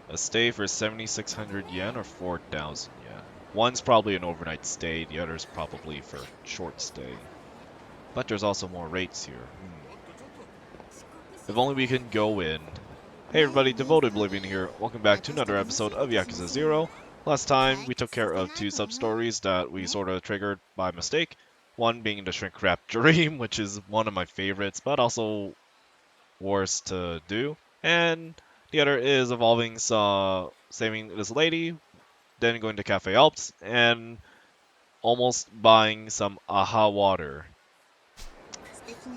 A stay for 7,600 yen or 4,000 yen? One's probably an overnight stay, the other's probably for short stay. But there's also more rates here. If only we can go in. Hey everybody, Devoted Oblivion here. Welcome back to another episode of Yakuza 0. Last time, we took care of two sub-stories that we sort of triggered by mistake. One being the Shrink Wrap Dream, which is one of my favorites, but also worst to do. And the other is involving saving this lady, then going to Cafe Alps, and almost buying some AHA water.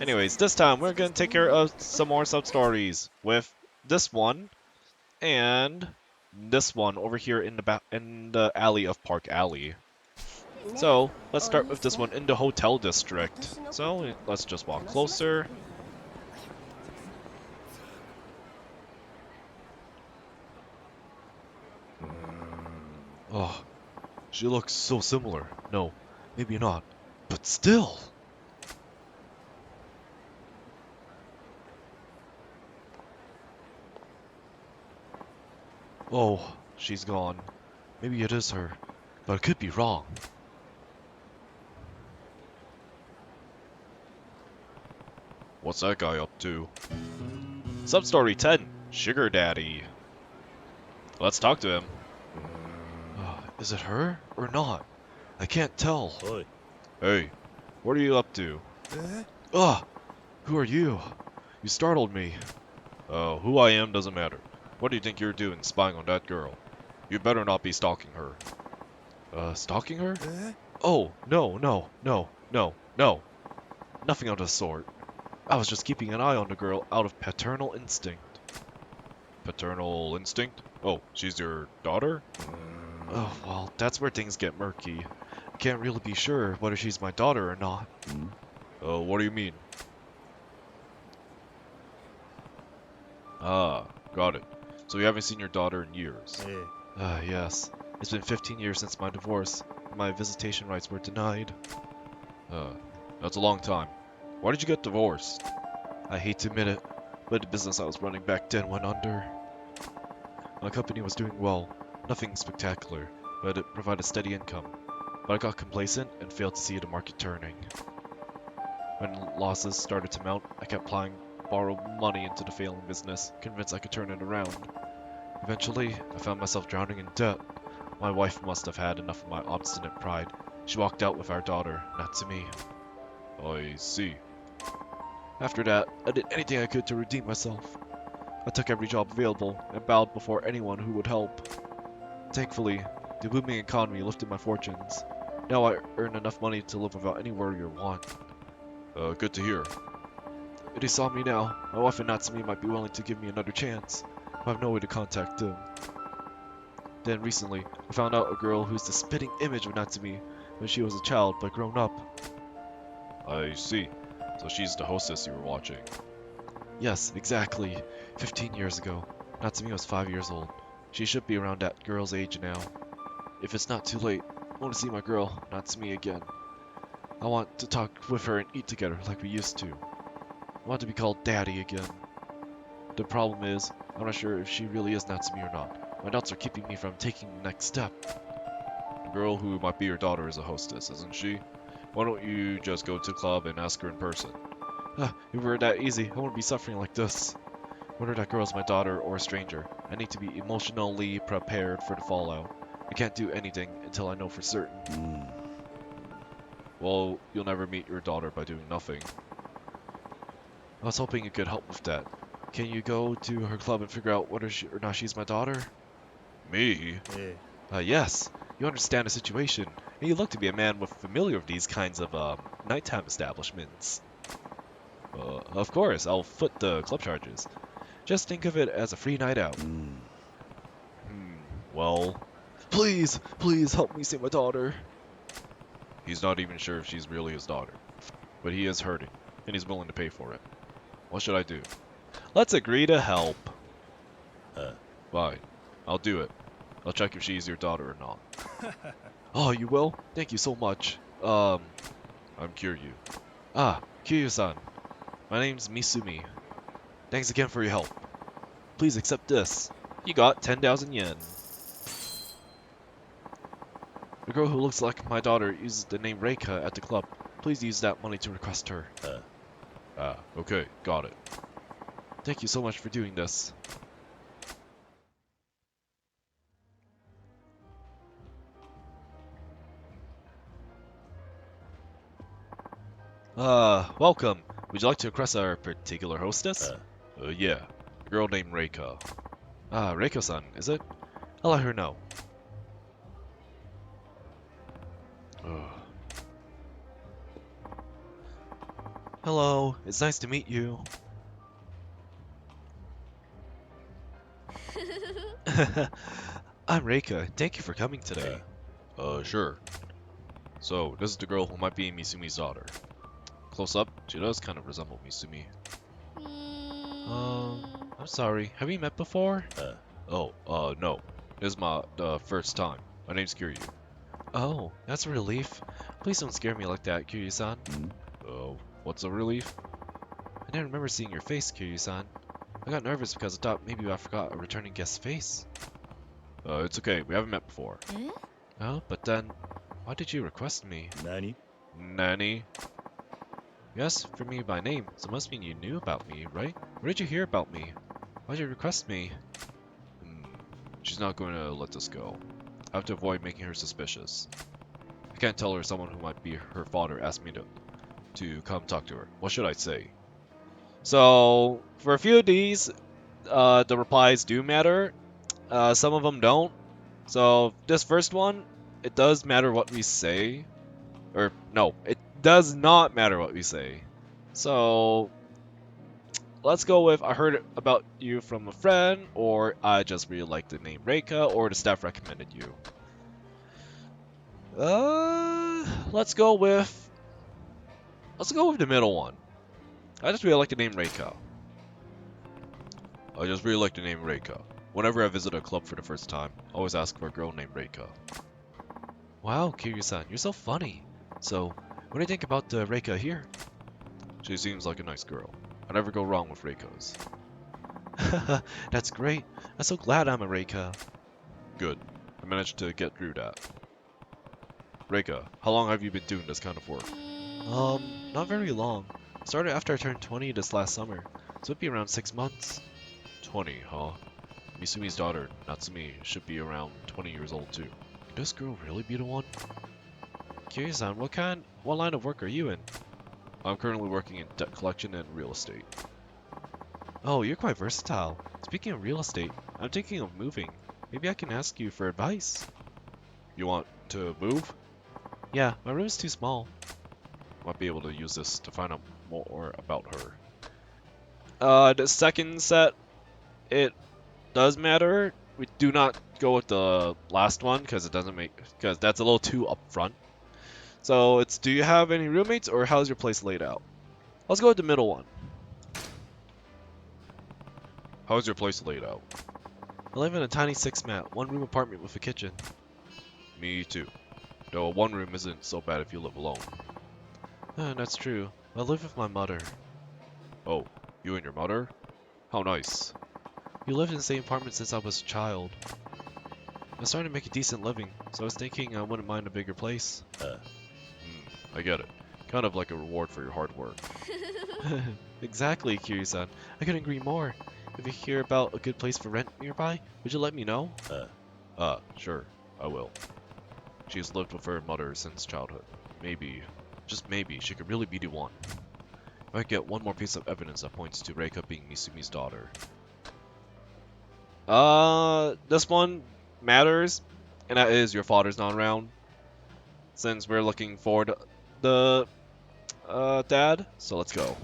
Anyways, this time we're going to take care of some more sub-stories with this one and this one over here in the alley of Park Alley. So, let's start with this one in the hotel district. So, let's just walk closer. Oh, she looks so similar. No, maybe not. But still! Oh, she's gone. Maybe it is her, but I could be wrong. What's that guy up to? Substory 10, Sugar Daddy. Let's talk to him. Is it her or not? I can't tell. Oi. Hey, what are you up to? Ugh! Who are you? You startled me. Oh, who I am doesn't matter. What do you think you're doing spying on that girl? You better not be stalking her. Stalking her? Oh, no, no, no, no, no. Nothing of the sort. I was just keeping an eye on the girl out of paternal instinct. Paternal instinct? Oh, she's your daughter? Oh, well, that's where things get murky. I can't really be sure whether she's my daughter or not. What do you mean? Ah, got it. So you haven't seen your daughter in years? Yes. It's been 15 years since my divorce. My visitation rights were denied. That's a long time. Why did you get divorced? I hate to admit it, but the business I was running back then went under. My company was doing well. Nothing spectacular, but it provided steady income. But I got complacent and failed to see the market turning. When losses started to mount, I kept applying borrowed money into the failing business, convinced I could turn it around. Eventually, I found myself drowning in debt. My wife must have had enough of my obstinate pride. She walked out with our daughter, not to me. I see. After that, I did anything I could to redeem myself. I took every job available and bowed before anyone who would help. Thankfully, the booming economy lifted my fortunes. Now I earn enough money to live without any worry or want. Good to hear. If they saw me now, my wife and Natsumi might be willing to give me another chance. I have no way to contact them. Then recently, I found out a girl who's the spitting image of Natsumi when she was a child but grown up. I see. So she's the hostess you were watching. Yes, exactly. 15 years ago. Natsumi was 5 years old. She should be around that girl's age now. If it's not too late, I want to see my girl, Natsumi, again. I want to talk with her and eat together like we used to. I want to be called Daddy again. The problem is, I'm not sure if she really is Natsumi or not. My doubts are keeping me from taking the next step. The girl who might be your daughter is a hostess, isn't she? Why don't you just go to the club and ask her in person? If it were that easy, I wouldn't be suffering like this. Whether that girl's my daughter or a stranger, I need to be emotionally prepared for the fallout. I can't do anything until I know for certain. Well, you'll never meet your daughter by doing nothing. I was hoping you could help with that. Can you go to her club and figure out whether she or not she's my daughter? Me? Yes. You understand the situation, and you look to be a man with familiar with these kinds of, nighttime establishments. Of course, I'll foot the club charges. Just think of it as a free night out. Well... Please, please help me see my daughter. He's not even sure if she's really his daughter. But he is hurting, and he's willing to pay for it. What should I do? Let's agree to help. Fine. I'll do it. I'll check if she's your daughter or not. Oh, you will? Thank you so much. I'm Kiryu. Ah, Kiryu-san. My name's Misumi. Thanks again for your help. Please accept this. You got 10,000 yen. The girl who looks like my daughter uses the name Reika at the club. Please use that money to request her. Okay, got it. Thank you so much for doing this. Welcome. Would you like to request our particular hostess? Yeah. A girl named Reika. Reiko-san, is it? I'll let her know. Ugh. Hello, it's nice to meet you. I'm Reika. Thank you for coming today. Sure. So, this is the girl who might be Misumi's daughter. Close up, she does kind of resemble Misumi. I'm sorry. Have we met before? No. This is the first time. My name's Kiryu. Oh, that's a relief. Please don't scare me like that, Kiryu-san. Oh, what's a relief? I didn't remember seeing your face, Kiryu-san. I got nervous because I thought maybe I forgot a returning guest's face. It's okay. We haven't met before. Oh, but then, why did you request me? Nani? Yes, for me by name, so it must mean you knew about me, right? Where did you hear about me? Why'd you request me? She's not going to let this go. I have to avoid making her suspicious. I can't tell her someone who might be her father asked me to come talk to her. What should I say? So, for a few of these, the replies do matter. Some of them don't. So, this first one, it does matter what we say. Or, no, it does not matter what we say. So, let's go with I heard about you from a friend, or I just really like the name Reika, or the staff recommended you. Let's go with the middle one. I just really like the name Reika. Whenever I visit a club for the first time, I always ask for a girl named Reika. Wow, Kiryu-san, you're so funny. So, what do you think about the Reika here? She seems like a nice girl. I never go wrong with Reikos. That's great. I'm so glad I'm a Reika. Good. I managed to get through that. Reika, how long have you been doing this kind of work? Not very long. Started after I turned 20 this last summer, so it'd be around 6 months. 20, huh? Misumi's daughter, Natsumi, should be around 20 years old too. Could this girl really be the one? Kiryu-san, what line of work are you in? I'm currently working in debt collection and real estate. Oh, you're quite versatile. Speaking of real estate, I'm thinking of moving. Maybe I can ask you for advice. You want to move? Yeah, my room is too small. Might be able to use this to find out more about her. The second set, it does matter. We do not go with the last one because because that's a little too upfront. So it's, do you have any roommates or how's your place laid out? Let's go with the middle one. How's your place laid out? I live in a tiny 6-mat, 1-room apartment with a kitchen. Me too. Though a 1-room isn't so bad if you live alone. That's true. I live with my mother. Oh, you and your mother? How nice. We lived in the same apartment since I was a child. I'm starting to make a decent living, so I was thinking I wouldn't mind a bigger place. I get it. Kind of like a reward for your hard work. Exactly, Kiryu-san. I couldn't agree more. If you hear about a good place for rent nearby, would you let me know? Sure, I will. She's lived with her mother since childhood. Maybe, just maybe, she could really be the one. I might get one more piece of evidence that points to Reika being Misumi's daughter. This one matters, and that is your father's not around. Since we're looking for the dad, so let's go.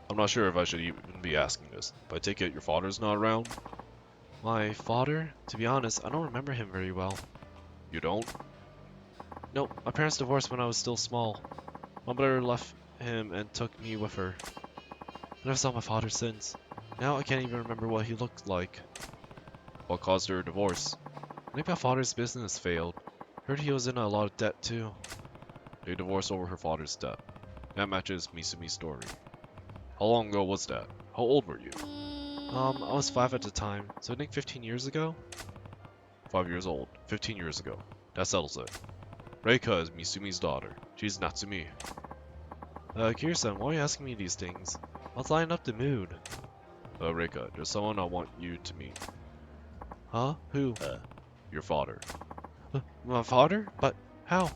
I'm not sure if I should even be asking this, but I take it your father's not around? My father? To be honest, I don't remember him very well. You don't? Nope, my parents divorced when I was still small. My mother left him and took me with her. I never saw my father since. Now I can't even remember what he looked like. What caused her divorce? I think my father's business failed. Heard he was in a lot of debt too. They divorced over her father's debt. That matches Misumi's story. How long ago was that? How old were you? I was 5 at the time, so I think 15 years ago? 5 years old, 15 years ago. That settles it. Reika is Misumi's daughter. She's Natsumi. Kiryu-san, why are you asking me these things? I was lighting up the mood. Reika, there's someone I want you to meet. Huh? Who? Your father. My father? But how?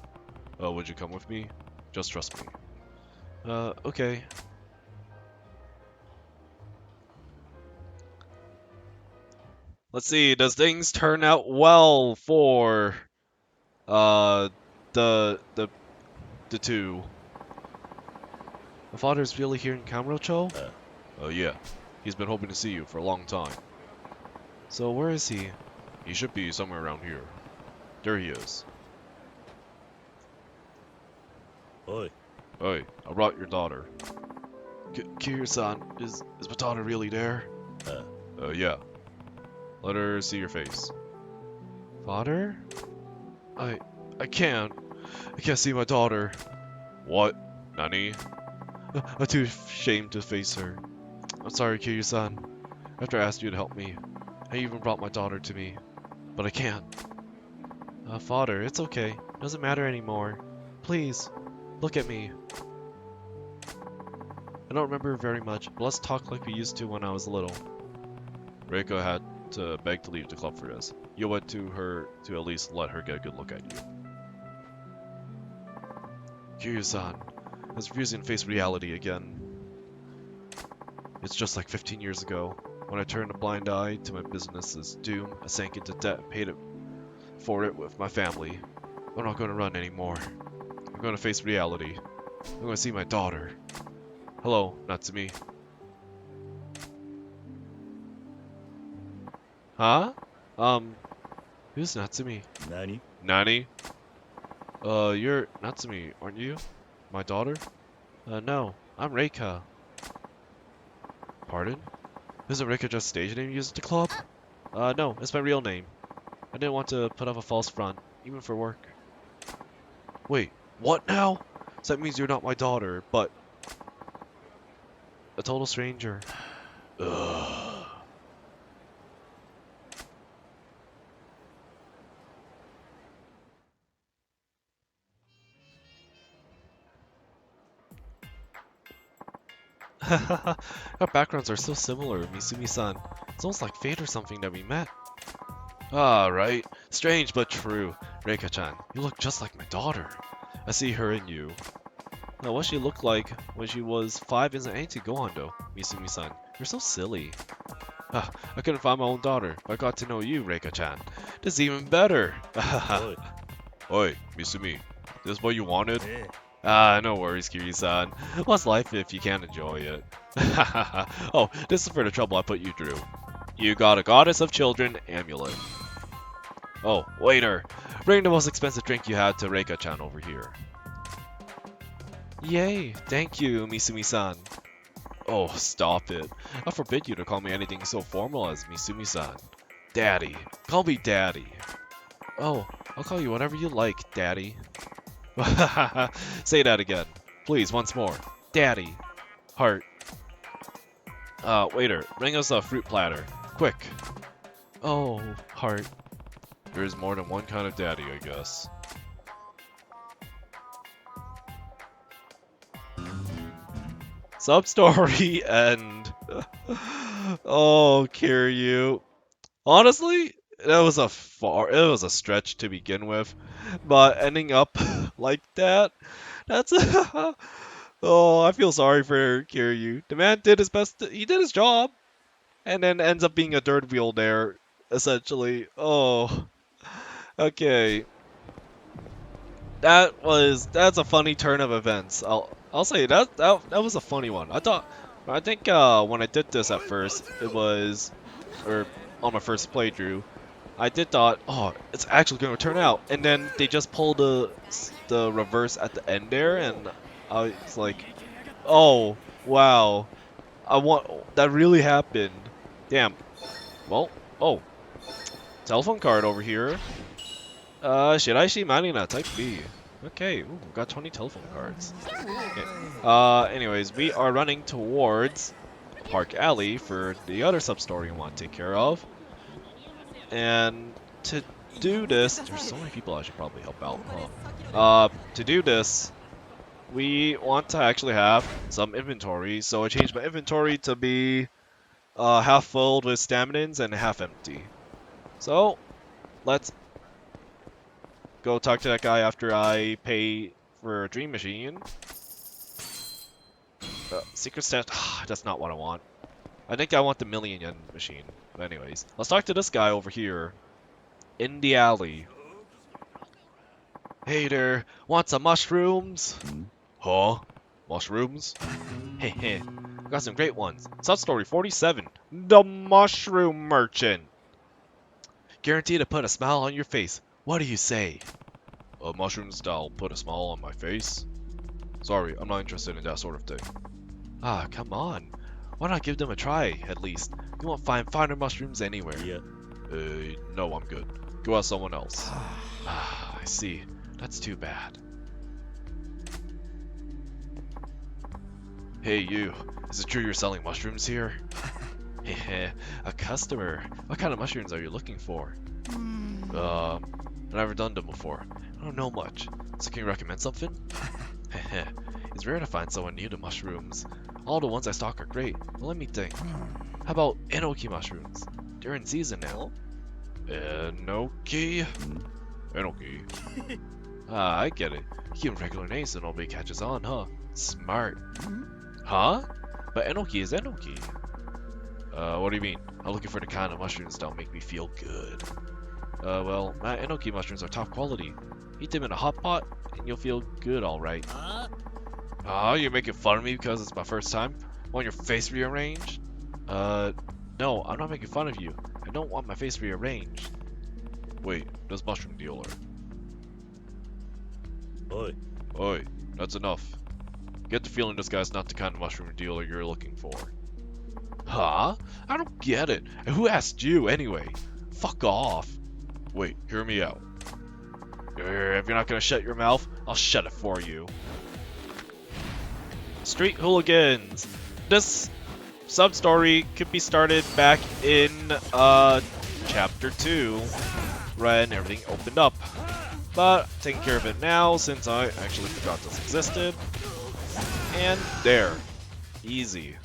Would you come with me? Just trust me. Okay. Let's see, does things turn out well for the two? My father's really here in Kamurocho? Yeah. He's been hoping to see you for a long time. So where is he? He should be somewhere around here. There he is. Oi. Hey, I brought your daughter. Kiryu-san, is my daughter really there? Yeah. Let her see your face. Father? I can't. I can't see my daughter. What? Nani? I'm too ashamed to face her. I'm sorry, Kiryu-san. After I asked you to help me, I even brought my daughter to me. But I can't. Father, it's okay. Doesn't matter anymore. Please, look at me. I don't remember very much, but let's talk like we used to when I was little. Reiko had to beg to leave the club for this. You went to her to at least let her get a good look at you. Kiryu-san, I was refusing to face reality again. It's just like 15 years ago. When I turned a blind eye to my business's doom, I sank into debt, paid it for it with my family. I'm not going to run anymore. I'm going to face reality. I'm going to see my daughter. Hello, Natsumi. Huh? Who's Natsumi? Nani? Nani? You're Natsumi, aren't you? My daughter? No, I'm Reika. Pardon? Isn't Reika just a stage name used at the club? No, it's my real name. I didn't want to put up a false front, even for work. Wait, what now? So that means you're not my daughter, but a total stranger. Ugh. Our backgrounds are so similar, Misumi-san. It's almost like fate or something that we met. Ah, right. Strange but true. Reika-chan, you look just like my daughter. I see her in you. Now, what she looked like when she was 5 isn't anything to go on, though, Misumi-san. You're so silly. Ah, I couldn't find my own daughter, but I got to know you, Reika-chan. This is even better. Oi. Oi, Misumi. This is what you wanted? Eh. No worries, Kiryu-san. What's life if you can't enjoy it? Oh, this is for the trouble I put you through. You got a Goddess of Children amulet. Oh, waiter, bring the most expensive drink you had to Reika-chan over here. Yay, thank you, Misumi-san. Oh, stop it. I forbid you to call me anything so formal as Misumi-san. Daddy. Call me Daddy. Oh, I'll call you whatever you like, Daddy. Say that again. Please, once more. Daddy. Heart. Waiter, bring us a fruit platter. Quick. Oh, heart. There's more than one kind of daddy, I guess. Substory end. Oh, Kiryu. Honestly, it was a stretch to begin with, but ending up like that, that's oh, I feel sorry for Kiryu. The man did his best. He did his job, and then ends up being a third wheel there, essentially. Oh, okay. That's a funny turn of events. I'll say that was a funny one. I think when I did this at first, or on my first playthrough, I did thought, oh, it's actually going to turn out, and then they just pulled the reverse at the end there, and I was like, oh wow, that really happened. Damn. Well, oh, telephone card over here. Shiraishi Marina, type B. Okay, ooh, we've got 20 telephone cards. Okay. Anyways, we are running towards Park Alley for the other sub-story we want to take care of. And to do this, there's so many people I should probably help out, huh? To do this, we want to actually have some inventory, so I changed my inventory to be half filled with staminans and half empty. So, let's go talk to that guy after I pay for a dream machine. Secret stash, that's not what I want. I think I want the million yen machine. But anyways, let's talk to this guy over here in the alley. Hey there, want some mushrooms? Huh? Mushrooms? Heh, got some great ones. Substory 47, the Mushroom Merchant. Guaranteed to put a smile on your face. What do you say? Mushrooms that'll put a smile on my face? Sorry, I'm not interested in that sort of thing. Come on. Why not give them a try, at least? You won't find finer mushrooms anywhere. Yeah. No, I'm good. Go ask someone else. I see. That's too bad. Hey, you. Is it true you're selling mushrooms here? Heh, a customer. What kind of mushrooms are you looking for? I've never done them before. I don't know much. So can you recommend something? Heh, it's rare to find someone new to mushrooms. All the ones I stock are great, but let me think. How about enoki mushrooms? They're in season now. Enoki? Enoki? I get it. You give regular names so nobody catches on, huh? Smart. Huh? But enoki is enoki. What do you mean? I'm looking for the kind of mushrooms that'll make me feel good. Well, my enoki mushrooms are top quality. Eat them in a hot pot, and you'll feel good, alright. You're making fun of me because it's my first time? Want your face rearranged? No, I'm not making fun of you. I don't want my face rearranged. Wait, this mushroom dealer. Oi. Oi, that's enough. Get the feeling this guy's not the kind of mushroom dealer you're looking for. Huh? I don't get it. And who asked you, anyway? Fuck off. Wait, hear me out. If you're not gonna shut your mouth, I'll shut it for you. Street Hooligans. This sub-story could be started back in, Chapter 2, when everything opened up. But, taking care of it now, since I actually forgot this existed. And there. Easy.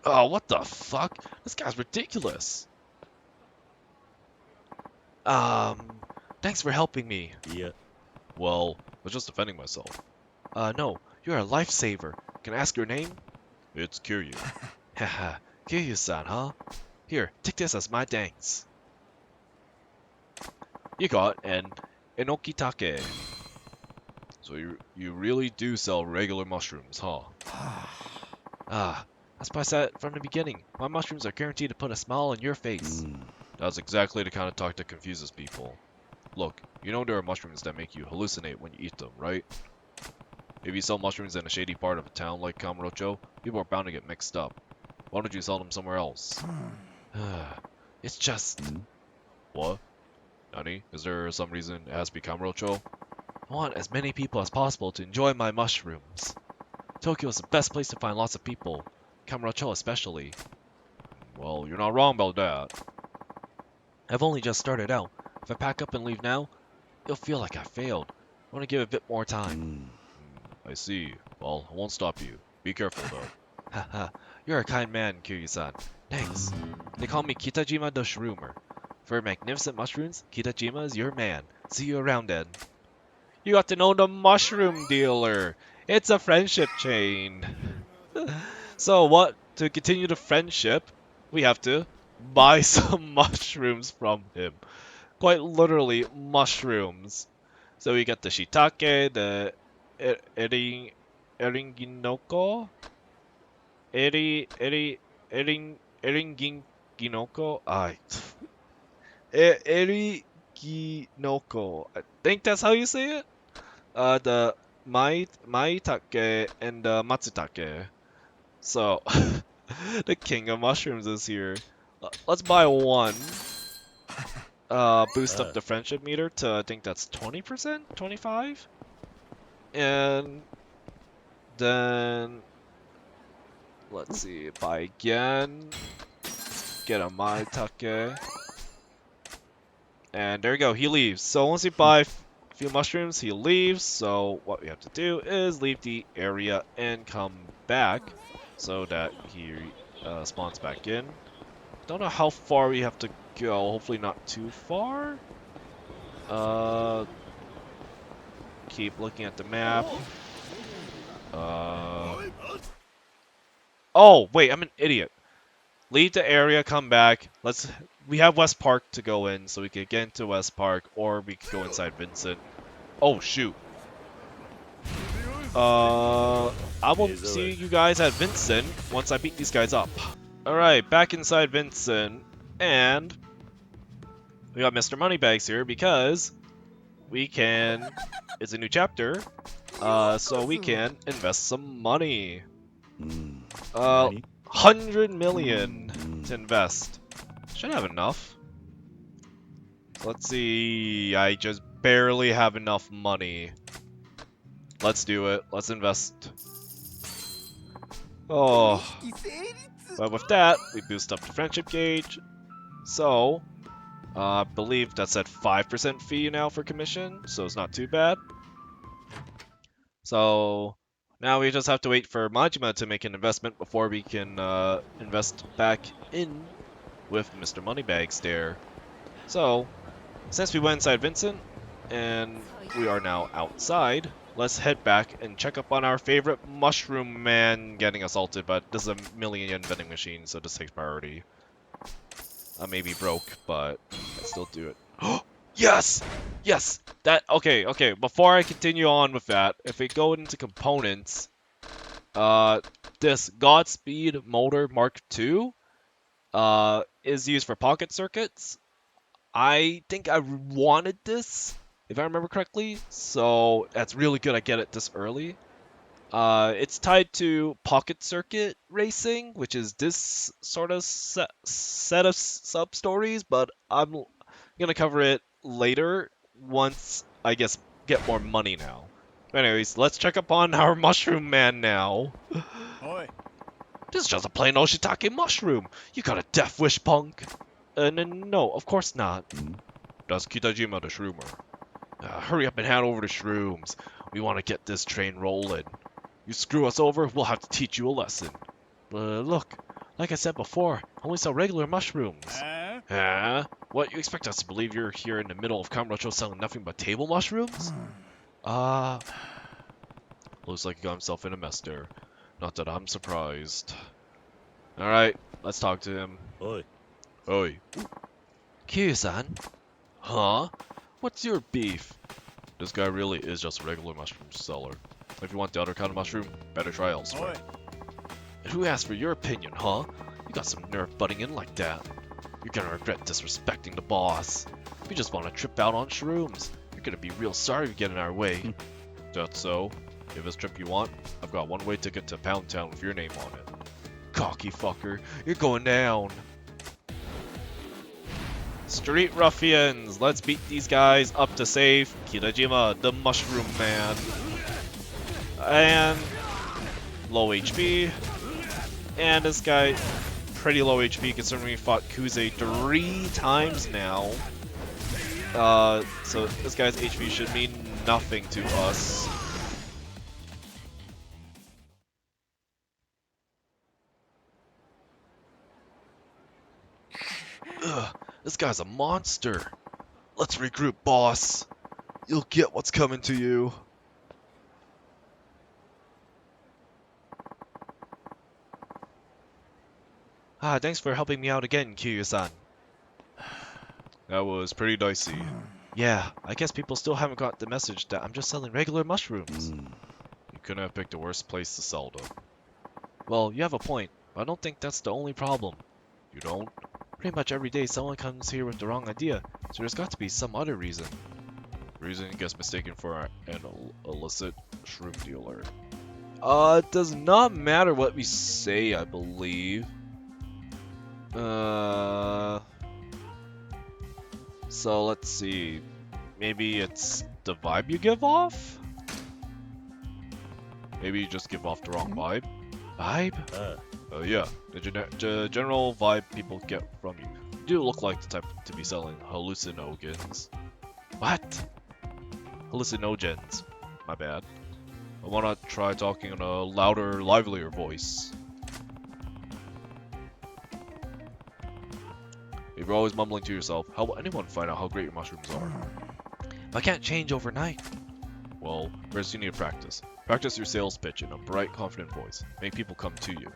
Oh, what the fuck? This guy's ridiculous. Thanks for helping me. Yeah. Well, I was just defending myself. No, you're a lifesaver. Can I ask your name? It's Kiryu. Haha, Kiryu-san, huh? Here, take this as my thanks. You got an Enokitake. So you really do sell regular mushrooms, huh? That's why I said from the beginning. My mushrooms are guaranteed to put a smile on your face. That's exactly the kind of talk that confuses people. Look, you know there are mushrooms that make you hallucinate when you eat them, right? If you sell mushrooms in a shady part of a town like Kamurocho, people are bound to get mixed up. Why don't you sell them somewhere else? It's just... What? Nani? Is there some reason it has to be Kamurocho? I want as many people as possible to enjoy my mushrooms. Tokyo is the best place to find lots of people. Kamurocho especially. Well, you're not wrong about that. I've only just started out. If I pack up and leave now, it'll feel like I failed. I want to give it a bit more time. I see. Well, I won't stop you. Be careful, though. Haha, you're a kind man, Kiryu-san. Thanks. They call me Kitajima the Shroomer. For magnificent mushrooms, Kitajima is your man. See you around then. You got to know the mushroom dealer. It's a friendship chain. So what? To continue the friendship, we have to buy some mushrooms from him. Quite literally, mushrooms. So we got the shiitake, the eringinoko, eringinoko. Eriginoko. I think that's how you say it. The maitake and the matsutake. So, the king of mushrooms is here. Let's buy one. Boost up the friendship meter to, I think that's 20%? 25? And then let's see, buy again. Get a maitake. And there you go, he leaves. So once you buy a few mushrooms, he leaves. So what we have to do is leave the area and come back so that he spawns back in. Don't know how far we have to go. Hopefully not too far. Keep looking at the map. Oh, wait, I'm an idiot. Leave the area, come back. We have West Park to go in, so we could get into West Park, or we could go inside Vincent. Oh, shoot. I will see you guys at Vincent once I beat these guys up. Alright, back inside Vincent, and we got Mr. Moneybags here because we can, it's a new chapter, so we can invest some money. 100 million to invest. Should have enough. Let's see, I just barely have enough money. Let's do it. Let's invest. Oh. But with that, we boost up the friendship gauge. So, I believe that's at 5% fee now for commission, so it's not too bad. So, now we just have to wait for Majima to make an investment before we can invest back in with Mr. Moneybags there. So, since we went inside Vincent, and we are now outside, let's head back and check up on our favorite mushroom man getting assaulted, but this is a million yen vending machine, so this takes priority. I may be broke, but I still do it. Yes! Yes! Okay, before I continue on with that, if we go into components, this Godspeed Motor Mark II, is used for pocket circuits. I think I wanted this, if I remember correctly, so that's really good I get it this early. It's tied to pocket circuit racing, which is this sort of set of sub-stories, but I'm gonna cover it later once I guess get more money now. Anyways, let's check up on our mushroom man now. Oi. This is just a plain old shiitake mushroom. You got a death wish, punk. No, of course not. That's Kitajima the shroomer. Hurry up and hand over the shrooms. We want to get this train rolling. You screw us over, we'll have to teach you a lesson. Look, like I said before, I only sell regular mushrooms. Huh? What, you expect us to believe you're here in the middle of Kamurocho selling nothing but table mushrooms? Looks like he got himself in a mess there. Not that I'm surprised. Alright, let's talk to him. Oi. Oi. Kiryu-san? Huh? What's your beef? This guy really is just a regular mushroom seller. If you want the other kind of mushroom, better try elsewhere. And who asked for your opinion, huh? You got some nerve butting in like that. You're gonna regret disrespecting the boss. We just want to trip out on shrooms. You're gonna be real sorry if you get in our way. That's so. If it's trip you want, I've got one-way ticket to Pound Town with your name on it. Cocky fucker, you're going down. Street ruffians, let's beat these guys up to save Kitajima, the mushroom man. And low HP. And this guy, pretty low HP considering we fought Kuze 3 times now. So this guy's HP should mean nothing to us. Ugh, this guy's a monster. Let's regroup, boss. You'll get what's coming to you. Thanks for helping me out again, Kiryu-san. That was pretty dicey. Yeah, I guess people still haven't got the message that I'm just selling regular mushrooms. You couldn't have picked a worse place to sell them. Well, you have a point, but I don't think that's the only problem. You don't? Pretty much every day someone comes here with the wrong idea, so there's got to be some other reason. Reason gets mistaken for an illicit shroom dealer. It does not matter what we say, I believe. So let's see. Maybe it's the vibe you give off? Maybe you just give off the wrong vibe. Vibe? Ah, Yeah. The general vibe people get from you. You do look like the type to be selling hallucinogens. What? Hallucinogens. My bad. I wanna try talking in a louder, livelier voice. If you're always mumbling to yourself, how will anyone find out how great your mushrooms are? I can't change overnight. Well, first you need to practice. Practice your sales pitch in a bright, confident voice. Make people come to you.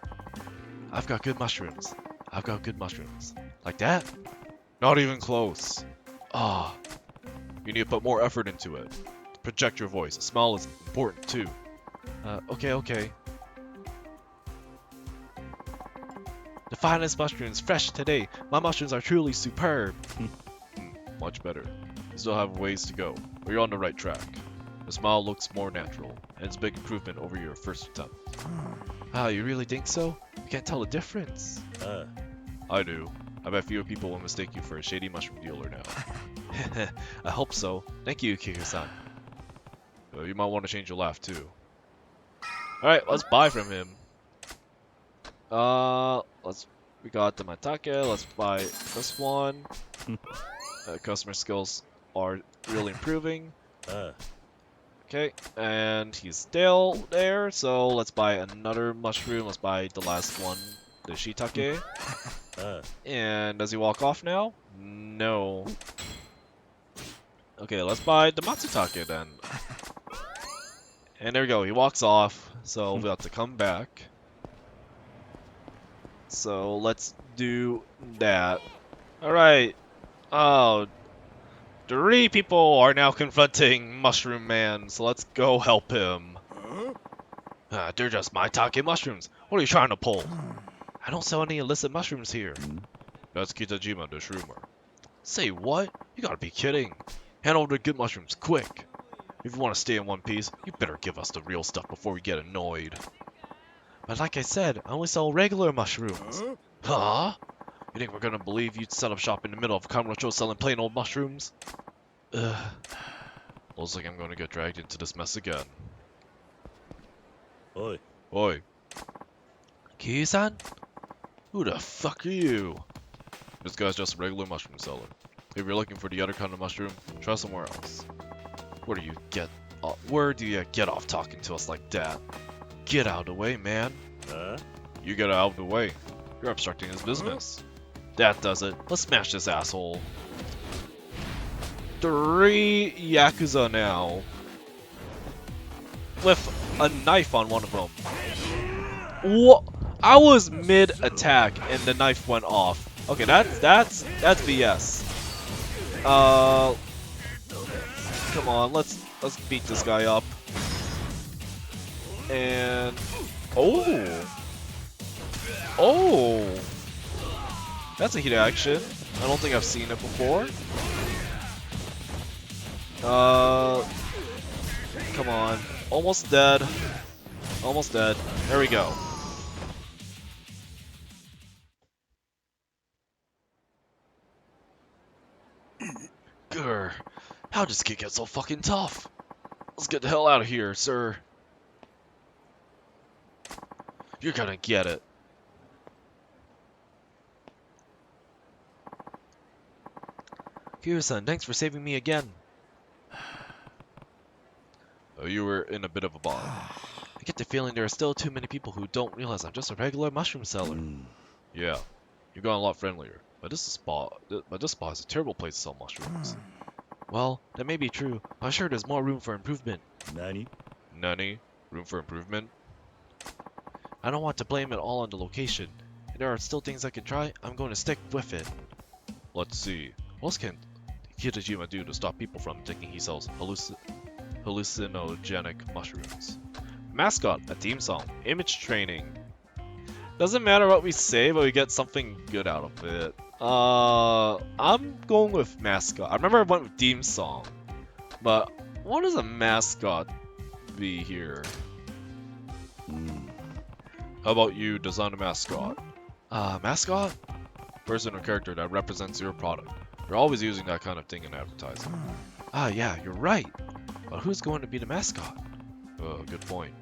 I've got good mushrooms. I've got good mushrooms. Like that? Not even close. Ah. You need to put more effort into it. Project your voice. A smile is important too. Okay. The finest mushrooms, fresh today. My mushrooms are truly superb. Much better. You still have ways to go, but you're on the right track. The smile looks more natural, and it's a big improvement over your first attempt. Ah, you really think so? You can't tell the difference. ah. I do. I bet fewer people will mistake you for a shady mushroom dealer now. I hope so. Thank you, Kiryu-san. You might want to change your laugh too. Alright, let's buy from him. We got the Matake, let's buy this one. Customer skills are really improving. Ah, Okay, and he's still there, so let's buy another mushroom. Let's buy the last one, the shiitake. ah. And does he walk off now? No. Okay, let's buy the matsutake then. And there we go, he walks off, so we'll have to come back. So let's do that. Alright. Oh, 3 people are now confronting Mushroom Man, so let's go help him. They're just maitake mushrooms. What are you trying to pull? I don't sell any illicit mushrooms here. That's Kitajima, the shroomer. Say what? You gotta be kidding. Hand over the good mushrooms, quick. If you want to stay in one piece, you better give us the real stuff before we get annoyed. But like I said, I only sell regular mushrooms. Huh? You think we're gonna believe you'd set up shop in the middle of Kamurocho selling plain old mushrooms? Ugh. Looks like I'm gonna get dragged into this mess again. Oi. Oi. Kiryu-san? Who the fuck are you? This guy's just a regular mushroom seller. If you're looking for the other kind of mushroom, try somewhere else. Where do you get off talking to us like that? Get out of the way, man. Ah, You get out of the way. You're obstructing his business. That does it. Let's smash this asshole. 3 Yakuza now. With a knife on one of them. What? I was mid-attack and the knife went off. Okay, that's BS. Come on, let's beat this guy up. And oh, that's a heat action. I don't think I've seen it before. Come on, almost dead. Almost dead. There we go. Grr. How does this kid get so fucking tough? Let's get the hell out of here, sir. You're gonna get it. Kiryu-san, thanks for saving me again. Oh, you were in a bit of a bind. I get the feeling there are still too many people who don't realize I'm just a regular mushroom seller. Yeah, you've gotten a lot friendlier. But this spot is a terrible place to sell mushrooms. Well, that may be true. I'm sure there's more room for improvement. Nani? Nani? Room for improvement? I don't want to blame it all on the location. If there are still things I can try, I'm going to stick with it. Let's see. What else can Kitajima do to stop people from thinking he sells hallucinogenic mushrooms? Mascot, a theme song, image training. Doesn't matter what we say, but we get something good out of it. I'm going with mascot. I remember I went with theme song, but what does a mascot be here? How about you design a mascot? Mascot? Person or character that represents your product. You're always using that kind of thing in advertising. Yeah, you're right. But who's going to be the mascot? Good point.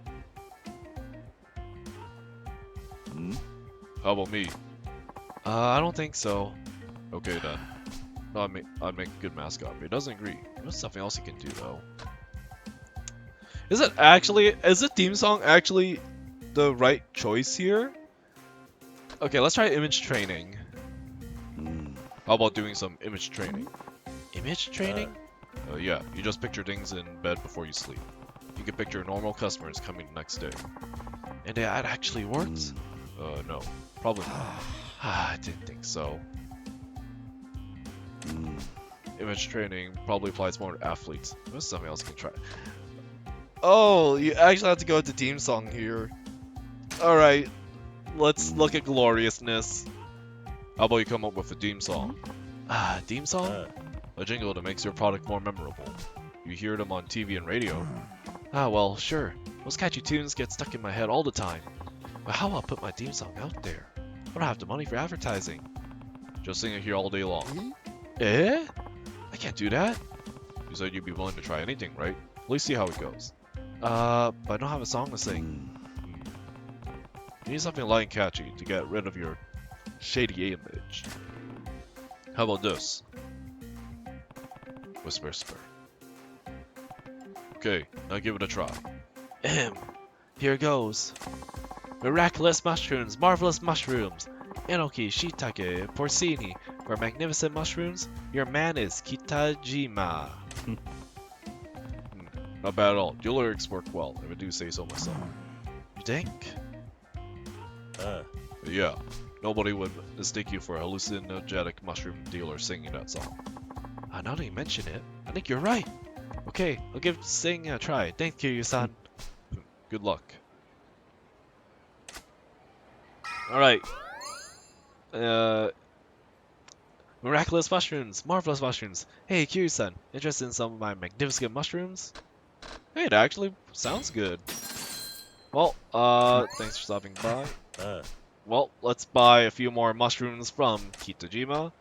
How about me? I don't think so. Okay then. No, I'd make a good mascot, but he doesn't agree. There's something else he can do though. Is the theme song actually the right choice here? Okay, let's try image training. How about doing some image training? Image training? Yeah, you just picture things in bed before you sleep. You can picture normal customers coming the next day. And that actually works? No. Probably not. I didn't think so. Image training probably applies more to athletes. There's something else you can try. Oh, you actually have to go with the theme song here. Alright, let's look at gloriousness. How about you come up with a theme song? Theme song? A jingle that makes your product more memorable. You hear them on TV and radio. Well, sure. Those catchy tunes get stuck in my head all the time. But how I'll put my theme song out there? I don't have the money for advertising. Just sing it here all day long. Eh? I can't do that. You said you'd be willing to try anything, right? At least see how it goes. But I don't have a song to sing. You need something light and catchy to get rid of your shady image. How about this? Whisper, whisper. Okay, now give it a try. Here goes. Miraculous mushrooms, marvelous mushrooms. Enoki, shiitake, porcini. For magnificent mushrooms, your man is Kitajima. Not bad at all. Your lyrics work well, if I do say so myself. You think? Yeah. Nobody would mistake you for a hallucinogenic mushroom dealer singing that song. Now that you mention it, I think you're right. Okay, I'll give singing a try. Thank you, Kiryu-san. Good luck. Alright. Miraculous mushrooms, marvelous mushrooms. Hey, Kiryu-san, interested in some of my magnificent mushrooms? Hey, it actually sounds good. Well, thanks for stopping by. Well, let's buy a few more mushrooms from Kitajima.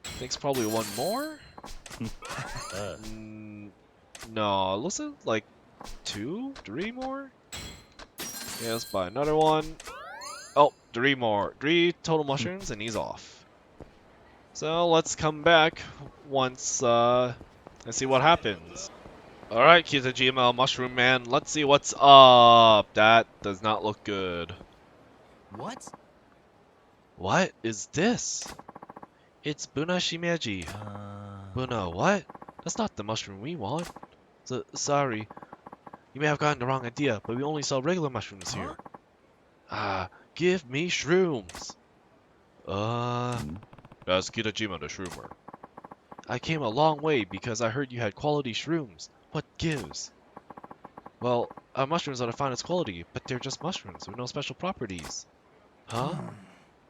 Thinks probably one more? No, listen, like 2, 3 more? Yeah, let's buy another one. Oh, 3 more. 3 total mushrooms and he's off. So let's come back once, and see what happens. Alright, Kitajima, Mushroom Man, let's see what's up. That does not look good. What? What is this? It's Buna Shimeji. Buna, what? That's not the mushroom we want. Sorry. You may have gotten the wrong idea, but we only sell regular mushrooms here. Give me shrooms. That's Kitajima the Shroomer. I came a long way because I heard you had quality shrooms. What gives? Well, mushrooms are the finest quality, but they're just mushrooms with no special properties. Huh?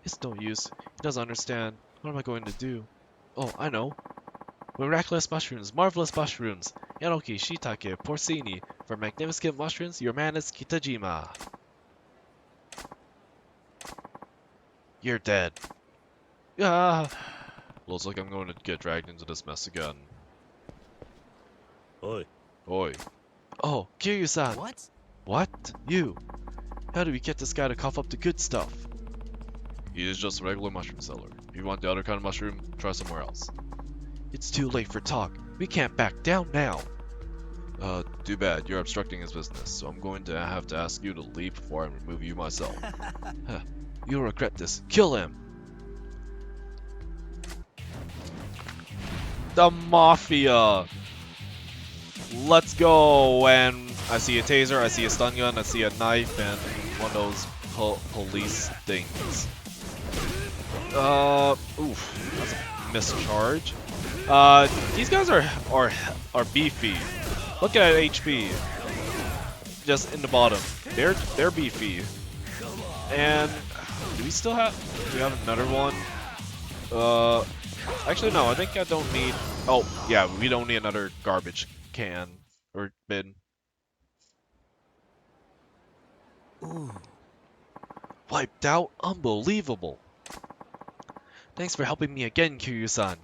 It's no use. He doesn't understand. What am I going to do? Oh, I know. Miraculous mushrooms, marvelous mushrooms. Enoki, shiitake, porcini. For magnificent mushrooms, your man is Kitajima. You're dead. Looks like I'm going to get dragged into this mess again. Oi. Oi. Oh, Kiryu-san. What? What? You? How do we get this guy to cough up the good stuff? He is just a regular mushroom seller. If you want the other kind of mushroom, try somewhere else. It's too late for talk. We can't back down now. Too bad. You're obstructing his business, so I'm going to have to ask you to leave before I remove you myself. You'll regret this. Kill him! The Mafia! Let's go! And I see a taser, I see a stun gun, I see a knife, and one of those police things. Oof. That's a mischarge. These guys are beefy. Look at HP. Just in the bottom. They're beefy. And do we have another one? Actually no, I think I don't need. Oh yeah, we don't need another garbage can or bin. Ooh. Wiped out? Unbelievable. Thanks for helping me again, Kiryu-san.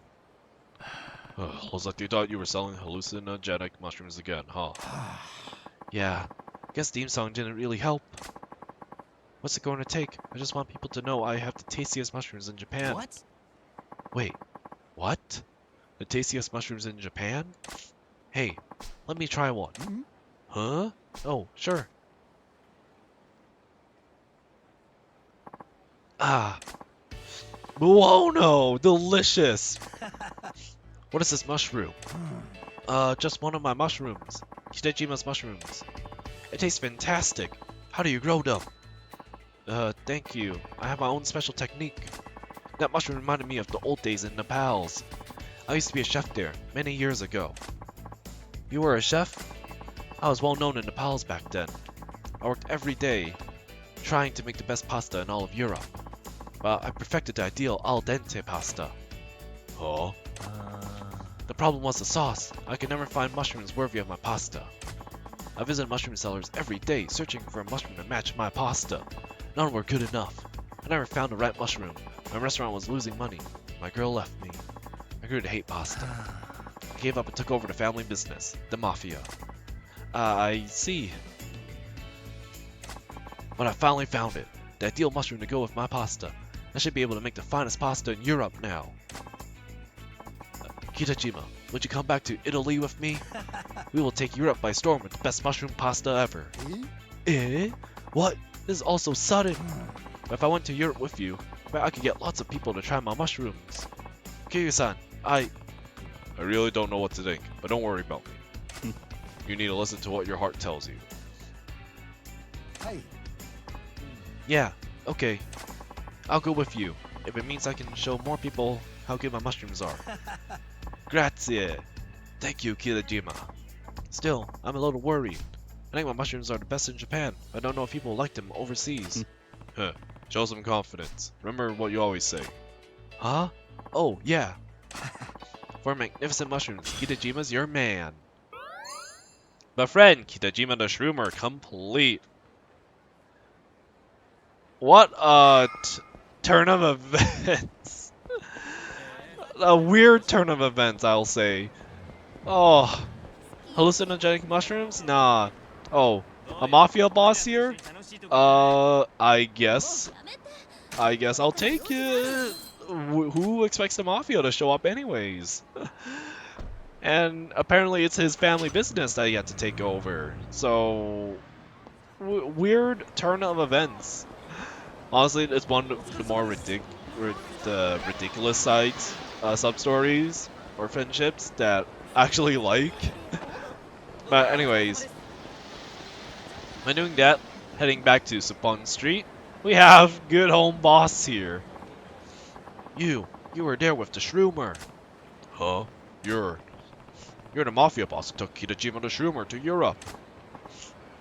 Looks like you thought you were selling hallucinogenic mushrooms again, huh? Yeah, guess theme song didn't really help. What's it going to take? I just want people to know I have the tastiest mushrooms in Japan. What? Wait, what? The tastiest mushrooms in Japan? Hey, let me try one. Hmm? Huh? Oh, sure. Ah. Whoa, no! Delicious! What is this mushroom? Just one of my mushrooms. Kitajima's mushrooms. It tastes fantastic. How do you grow them? Thank you. I have my own special technique. That mushroom reminded me of the old days in Nepal's. I used to be a chef there, many years ago. You were a chef? I was well known in Nepal's back then. I worked every day, trying to make the best pasta in all of Europe. But I perfected the ideal al dente pasta. Huh? The problem was the sauce. I could never find mushrooms worthy of my pasta. I visited mushroom sellers every day, searching for a mushroom to match my pasta. None were good enough. I never found the right mushroom. My restaurant was losing money. My girl left me. I grew to hate pasta. I gave up and took over the family business, the mafia. I see. But I finally found it. The ideal mushroom to go with my pasta. I should be able to make the finest pasta in Europe now. Kitajima, would you come back to Italy with me? We will take Europe by storm with the best mushroom pasta ever. Eh? What? This is all so sudden. But if I went to Europe with you, I could get lots of people to try my mushrooms. Kiryu-san, I really don't know what to think, but don't worry about me. You need to listen to what your heart tells you. Hey. Yeah, okay. I'll go with you, if it means I can show more people how good my mushrooms are. Grazie. Thank you, Kitajima. Still, I'm a little worried. I think my mushrooms are the best in Japan. I don't know if people like them overseas. Huh. Show some confidence. Remember what you always say. Huh? Oh, yeah. For magnificent mushrooms, Kitajima's your man. My friend, Kitajima the Shroomer, complete. What a turn of events. A weird turn of events, I'll say. Oh, hallucinogenic mushrooms? Nah. Oh, a mafia boss here? I guess. I guess I'll take it. Who expects the mafia to show up anyways? And apparently it's his family business that he had to take over. So, weird turn of events. Honestly, it's one of the more ridiculous sides, sub-stories, or friendships that I actually like. But anyways, by doing that, heading back to Suppon Street, we have good home boss here. You were there with the Shroomer. Huh? You're the mafia boss who took Kitajima the Shroomer to Europe.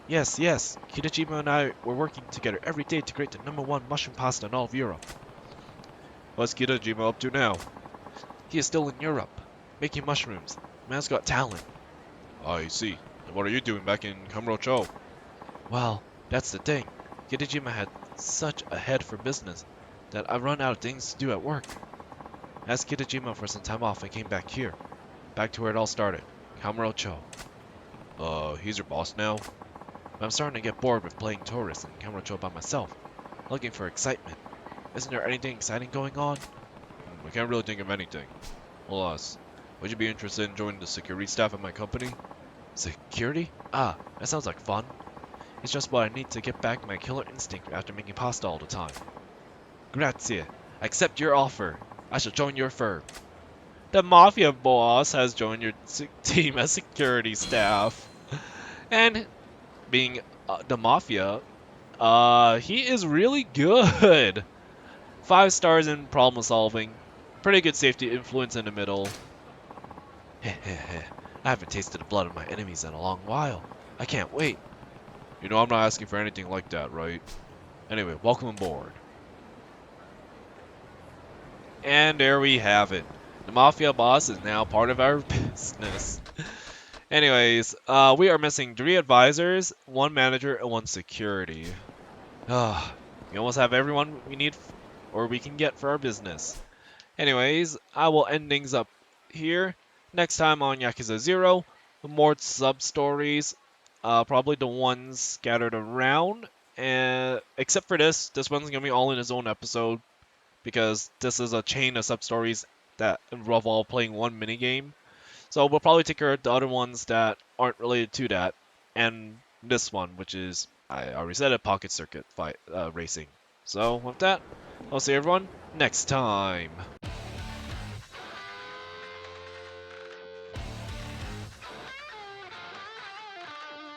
Yes. Kitajima and I were working together every day to create the #1 mushroom pasta in all of Europe. What's Kitajima up to now? He is still in Europe, making mushrooms. Man's got talent. I see. And what are you doing back in Kamurocho? Well, that's the thing. Kitajima had such a head for business that I run out of things to do at work. I asked Kitajima for some time off and came back here. Back to where it all started, Kamurocho. He's your boss now? I'm starting to get bored with playing tourist in Kamurocho by myself, looking for excitement. Isn't there anything exciting going on? I can't really think of anything. Well, would you be interested in joining the security staff at my company? Security? Ah, that sounds like fun. It's just what I need to get back my killer instinct after making pasta all the time. Grazie. I accept your offer. I shall join your firm. The mafia boss has joined your team as security staff. And being the mafia, he is really good. 5 stars in problem solving. Pretty good safety influence in the middle. I haven't tasted the blood of my enemies in a long while. I can't wait. You know I'm not asking for anything like that, right? Anyway, welcome aboard. And there we have it. The mafia boss is now part of our business. Anyways, we are missing 3 advisors, 1 manager, and 1 security. We almost have everyone we need or we can get for our business. Anyways, I will end things up here. Next time on Yakuza 0, more sub-stories, probably the ones scattered around, and except for this one's gonna be all in its own episode because this is a chain of sub-stories that involve all playing one minigame. So we'll probably take care of the other ones that aren't related to that, and this one, which is, I already said it, Pocket Circuit fight racing. So with that, I'll see everyone next time.